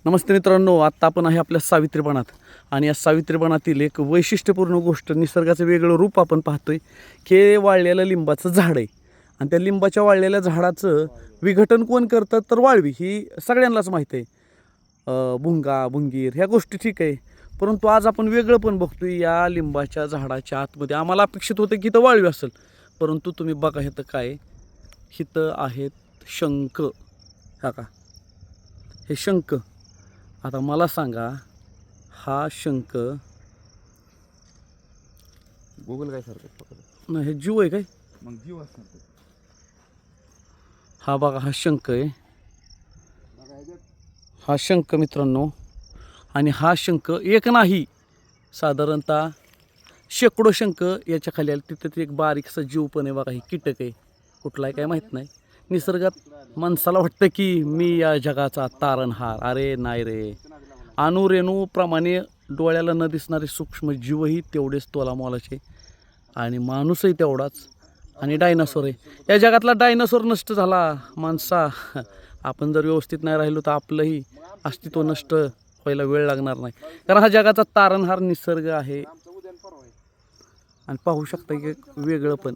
नमस्ते मित्रांनो, आत्ता आपण आहे आपल्या सावित्रीबनात आणि या सावित्रीबनातील एक वैशिष्ट्यपूर्ण गोष्ट, निसर्गाचं वेगळं रूप आपण पाहतोय की वाळलेलं लिंबाचं झाड आहे. आणि त्या लिंबाच्या वाळलेल्या झाडाचं विघटन कोण करतं तर वाळवी, ही सगळ्यांनाच माहीत आहे. भुंगा भुंगीर ह्या गोष्टी ठीक आहे, परंतु आज आपण वेगळं पण बघतोय. या लिंबाच्या झाडाच्या आतमध्ये आम्हाला अपेक्षित होतं की इथं वाळवी असेल, परंतु तुम्ही बघा इथं काय, इथं आहेत शंख. हा का, हे शंख. आता मला सांगा, हा शंख गुगल काय सारखं नाही, हे जीव आहे काय? मग जीव असणार. हा बघा, हा शंख आहे. हा शंख मित्रांनो, आणि हा शंख एक नाही, साधारणतः शेकडो शंख याच्या खाली आले. तिथं ते एक बारीकसा जीव पण आहे बघा, ही कीटक आहे, कुठला आहे काय माहीत नाही. निसर्गात माणसाला वाटतं की मी या जगाचा तारणहार. अरे नाही रे, अणुरेणूप्रमाणे डोळ्याला न दिसणारे सूक्ष्म जीवही तेवढेच तोलामोलाचे, आणि माणूसही तेवढाच. आणि डायनासोर आहे, या जगातला डायनासोर नष्ट झाला. माणसा, आपण जर व्यवस्थित नाही राहिलो तर आपलंही अस्तित्व नष्ट व्हायला वेळ लागणार नाही, कारण हा जगाचा तारणहार निसर्ग आहे. आणि पाहू शकता की वेगळं पण